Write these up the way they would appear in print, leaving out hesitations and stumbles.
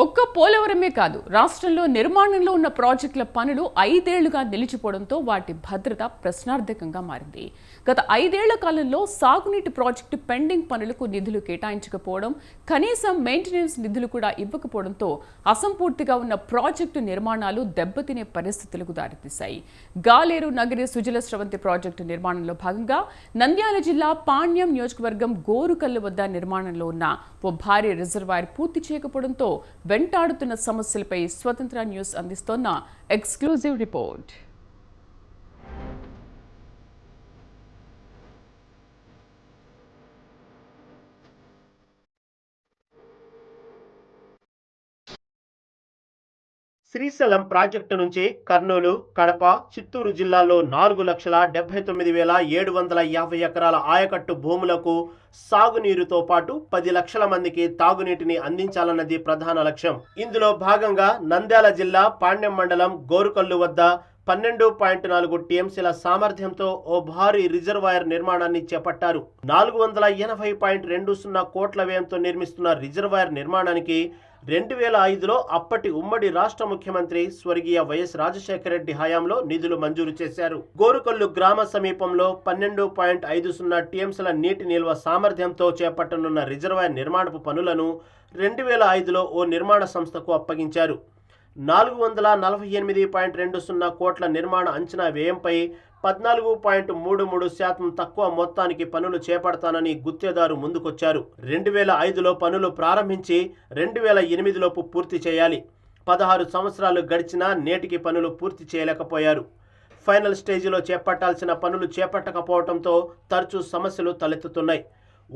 ఒక్క పోలవరమే కాదు, రాష్ట్రంలో నిర్మాణంలో ఉన్న ప్రాజెక్టుల పనులు 5 ఏళ్లుగా నిలిచిపోవడంతో వాటి భద్రత ప్రశ్నార్థకంగా మారింది. గత 5 ఏళ్ల కాలంలో సాగునీటి ప్రాజెక్టు పెండింగ్ పనులకు నిధులు కేటాయించకపోవడం, కనీసం మెయింటెనెన్స్ నిధులు కూడా ఇవ్వకపోవడంతో అసంపూర్తిగా ఉన్న ప్రాజెక్టు నిర్మాణాలు దెబ్బతినే పరిస్థితులకు దారితీశాయి. గాలేరు నగరి సుజల స్రవంతి ప్రాజెక్టు నిర్మాణంలో భాగంగా నంద్యాల జిల్లా పాణ్యం నియోజకవర్గం గోరుకల్లు వద్ద నిర్మాణంలో ఉన్న ఓ భారీ రిజర్వాయర్ పూర్తి చేయకపోవడంతో వెంటాడుతున్న సమస్యలపై స్వతంత్ర న్యూస్ అందిస్తోన్న ఎక్స్క్లూజివ్ రిపోర్ట్. శ్రీశైలం ప్రాజెక్టు నుంచి కర్నూలు, కడప, చిత్తూరు జిల్లాల్లో 4,79,750 ఎకరాల ఆయకట్టు భూములకు సాగునీరుతో పాటు 10 లక్షల మందికి తాగునీటిని అందించాలన్నది ప్రధాన లక్ష్యం. ఇందులో భాగంగా నంద్యాల జిల్లా పాణ్యం మండలం గోరుకల్లు వద్ద 12.4 టీఎంసీల సామర్థ్యంతో ఓ భారీ రిజర్వాయర్ నిర్మాణాన్ని చేపట్టారు. 480.20 కోట్ల వ్యయంతో నిర్మిస్తున్న రిజర్వాయర్ నిర్మాణానికి 2005లో అప్పటి ఉమ్మడి రాష్ట్ర ముఖ్యమంత్రి స్వర్గీయ వైఎస్ రాజశేఖర రెడ్డి హయాంలో నిధులు మంజూరు చేశారు. గోరుకల్లు గ్రామ సమీపంలో 12.50 టీఎంసీల నీటి నిల్వ సామర్థ్యంతో చేపట్టనున్న రిజర్వాయర్ నిర్మాణపు పనులను 2005లో ఓ నిర్మాణ సంస్థకు అప్పగించారు. 448.20 కోట్ల నిర్మాణ అంచనా వ్యయంపై 14.33% తక్కువ మొత్తానికి పనులు చేపడతానని గుత్తేదారు ముందుకొచ్చారు. 2005లో పనులు ప్రారంభించి 2008లోపు పూర్తి చేయాలి. 16 సంవత్సరాలు గడిచినా నేటికి పనులు పూర్తి చేయలేకపోయారు. ఫైనల్ స్టేజిలో చేపట్టాల్సిన పనులు చేపట్టకపోవడంతో తరచూ సమస్యలు తలెత్తుతున్నాయి.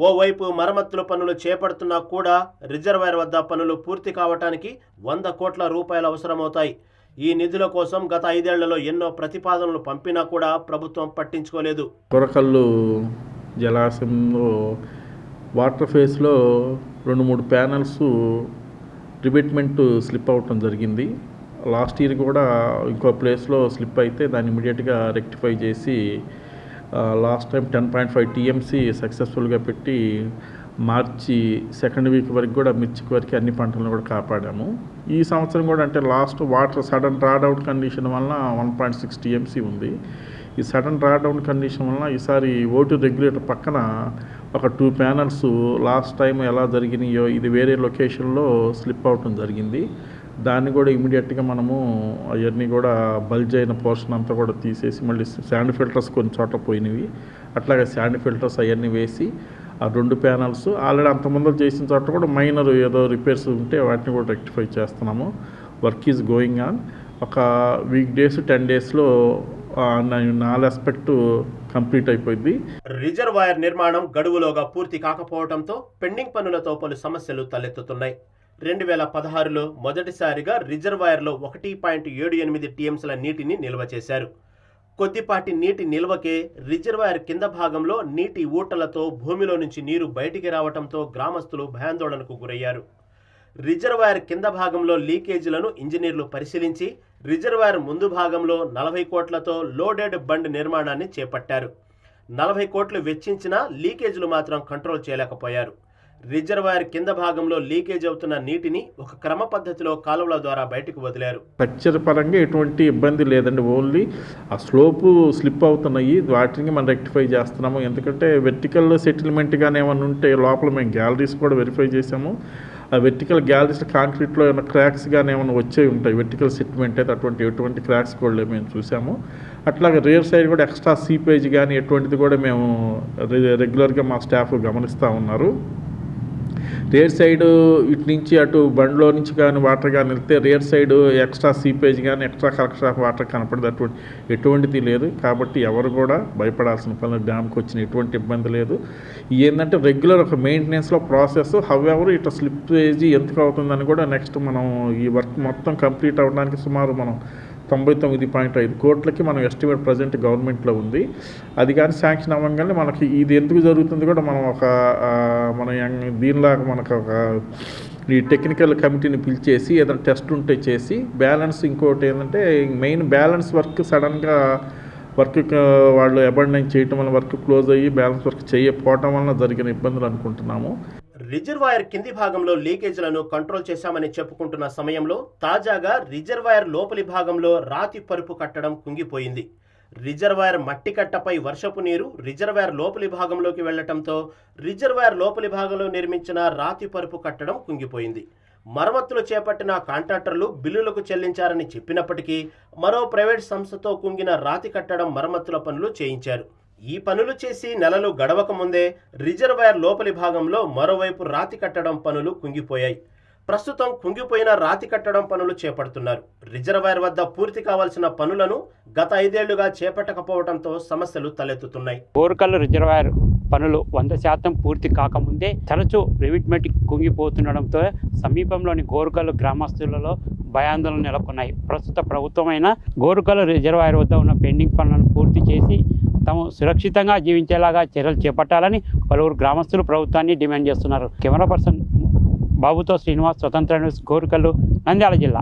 ఓవైపు మరమ్మతుల పనులు చేపడుతున్నా కూడా రిజర్వాయర్ వద్ద పనులు పూర్తి కావటానికి 100 కోట్ల రూపాయలు అవసరమవుతాయి. ఈ నిధుల కోసం గత 5 ఏళ్లలో ఎన్నో ప్రతిపాదనలు పంపినా కూడా ప్రభుత్వం పట్టించుకోలేదు. గోరుకల్లు జలాశయంలో వాటర్ ఫేస్లో 2-3 ప్యానల్స్ రిబెట్మెంట్ స్లిప్ అవటం జరిగింది. లాస్ట్ ఇయర్ కూడా ఇంకో ప్లేస్లో స్లిప్ అయితే దాన్ని ఇమీడియట్గా రెక్టిఫై చేసి లాస్ట్ టైం 10.5 టీఎంసీ సక్సెస్ఫుల్గా పెట్టి మార్చి సెకండ్ వీక్ వరకు కూడా మిర్చికి వరకు అన్ని పంటలను కూడా కాపాడాము. ఈ సంవత్సరం కూడా అంటే last water sudden drawdown condition వలన 1.6 టీఎంసీ ఉంది. ఈ సడన్ డ్రాడౌన్ కండిషన్ వలన ఈసారి ఓటు రెగ్యులేటర్ పక్కన ఒక 2 ప్యానల్స్ లాస్ట్ టైం ఎలా జరిగినాయో ఇది వేరే లొకేషన్లో స్లిప్ అవటం జరిగింది. దాన్ని కూడా ఇమీడియట్గా మనము అవన్నీ కూడా బల్జ్ అయిన పోర్షన్ అంతా కూడా తీసేసి మళ్ళీ శాండ్ ఫిల్టర్స్ కొన్ని చోట్ల పోయినవి అట్లాగే శాండ్ ఫిల్టర్స్ అవన్నీ వేసి ఆ 2 ప్యానల్స్ ఆల్రెడీ అంతకుముందు చేసిన చోట కూడా మైనర్ ఏదో రిపేర్స్ ఉంటే వాటిని కూడా రెక్టిఫై చేస్తున్నాము. Work is going on. ఒక వీక్ డేస్ 10 డేస్లో 4 ఆస్పెక్ట్ కంప్లీట్ అయిపోయింది. రిజర్వాయర్ నిర్మాణం గడువులోగా పూర్తి కాకపోవడంతో పెండింగ్ పనులతో పలు సమస్యలు తలెత్తుతున్నాయి. 2016లో మొదటిసారిగా రిజర్వాయర్లో 1.78 టీఎంసీల నీటిని నిల్వ చేశారు. కొద్దిపాటి నీటి నిల్వకే రిజర్వాయర్ కింద భాగంలో నీటి ఊటలతో భూమిలో నుంచి నీరు బయటికి రావడంతో గ్రామస్తులు భయాందోళనకు గురయ్యారు. రిజర్వాయర్ కింద భాగంలో లీకేజీలను ఇంజనీర్లు పరిశీలించి రిజర్వాయర్ ముందు భాగంలో 40 కోట్లతో లోడెడ్ బండ్ నిర్మాణాన్ని చేపట్టారు. 40 కోట్లు వెచ్చించినా లీకేజీలు మాత్రం కంట్రోల్ చేయలేకపోయారు. రిజర్వాయర్ కింద భాగంలో లీకేజ్ అవుతున్న నీటిని ఒక క్రమ పద్ధతిలో కాలువల ద్వారా బయటకు వదిలారు. స్ట్రక్చర్ పరంగా ఎటువంటి ఇబ్బంది లేదండి. ఓన్లీ ఆ స్లోపు స్లిప్ అవుతున్నాయి. వాటిని మనం రెక్టిఫై చేస్తున్నాము. ఎందుకంటే వెర్టికల్ సెటిల్మెంట్ కానీ ఏమైనా ఉంటే లోపల మేము గ్యాలరీస్ కూడా వెరిఫై చేసాము. ఆ వెర్టికల్ గ్యాలరీస్ కాంక్రీట్లో ఏమైనా క్రాక్స్ కానీ ఏమైనా వచ్చే ఉంటాయి. వెర్టికల్ సెటిల్మెంట్ అయితే ఎటువంటి క్రాక్స్ కూడా మేము చూసాము. అట్లాగే రేర్ సైడ్ కూడా ఎక్స్ట్రా సీపేజ్ కానీ ఎటువంటిది కూడా మేము రెగ్యులర్గా మా స్టాఫ్ గమనిస్తూ ఉన్నారు. రేర్ సైడ్ ఇటు నుంచి అటు బండ్లో నుంచి కానీ వాటర్ కానీ వెళ్తే రేర్ సైడ్ ఎక్స్ట్రా సీపేజ్ కానీ ఎక్స్ట్రా కలెక్షన్ ఆఫ్ వాటర్ కనపడదు. ఎటువంటిది లేదు. కాబట్టి ఎవరు కూడా భయపడాల్సిన పని, డ్యామ్కి వచ్చిన ఎటువంటి ఇబ్బంది లేదు. ఏంటంటే రెగ్యులర్ ఒక మెయింటెనెన్స్లో ప్రాసెస్. హౌఎవర్ ఇట్లా స్లిప్పేజ్ ఎందుకు అవుతుందని కూడా నెక్స్ట్ మనం ఈ వర్క్ మొత్తం కంప్లీట్ అవ్వడానికి సుమారు మనం 99.5 కోట్లకి మనం ఎస్టిమేట్ ప్రజెంట్ గవర్నమెంట్లో ఉంది. అది కానీ శాంక్షన్ అవ్వగానే మనకి ఇది ఎందుకు జరుగుతుంది కూడా మనం మన దీనిలాగా మనకు ఒక ఈ టెక్నికల్ కమిటీని పిలిచేసి ఏదైనా టెస్ట్ ఉంటే చేసి బ్యాలెన్స్ ఇంకోటి ఏంటంటే మెయిన్ బ్యాలెన్స్ వర్క్ సడన్గా వర్క్ వాళ్ళు అబాండన్ చేయటం వల్ల వర్క్ క్లోజ్ అయ్యి బ్యాలెన్స్ వర్క్ చేయకపోవటం వలన జరిగిన ఇబ్బందులు అనుకుంటున్నాము. రిజర్వాయర్ కింది భాగంలో లీకేజీలను కంట్రోల్ చేశామని చెప్పుకుంటున్న సమయంలో తాజాగా రిజర్వాయర్ లోపలి భాగంలో రాతి పరుపు కట్టడం కుంగిపోయింది. రిజర్వాయర్ మట్టి కట్టపై వర్షపు నీరు రిజర్వాయర్ లోపలి భాగంలోకి వెళ్లటంతో రిజర్వాయర్ లోపలి భాగంలో నిర్మించిన రాతి పరుపు కట్టడం కుంగిపోయింది. మరమ్మతులు చేపట్టిన కాంట్రాక్టర్లు బిల్లులకు చెల్లించారని చెప్పినప్పటికీ మరో ప్రైవేట్ సంస్థతో కుంగిన రాతి కట్టడం మరమ్మతుల పనులు చేయించారు. ఈ పనులు చేసి నెలలు గడవక ముందే రిజర్వాయర్ లోపలి భాగంలో మరోవైపు రాతి కట్టడం పనులు కుంగిపోయాయి. ప్రస్తుతం కుంగిపోయిన రాతి కట్టడం పనులు చేపడుతున్నారు. రిజర్వాయర్ వద్ద పూర్తి కావాల్సిన పనులను గత 5 ఏళ్లుగా చేపట్టకపోవడంతో సమస్యలు తలెత్తుతున్నాయి. గోరుకల్లు రిజర్వాయర్ పనులు 100% పూర్తి కాకముందే తరచూ రివిట్మెంట్ కుంగిపోతుండడంతో సమీపంలోని గోరుకల్లు గ్రామస్తులలో భయాందోళన నెలకొన్నాయి. ప్రస్తుత ప్రభుత్వమైన గోరుకల్లు రిజర్వాయర్ వద్ద ఉన్న పెండింగ్ పనులను పూర్తి చేసి తాము సురక్షితంగా జీవించేలాగా చర్యలు చేపట్టాలని పలువురు గ్రామస్తులు ప్రభుత్వాన్ని డిమాండ్ చేస్తున్నారు. కెమెరా పర్సన్ బాబుతో శ్రీనివాస్, స్వతంత్ర న్యూస్, గోరుకల్లు, నంద్యాల జిల్లా.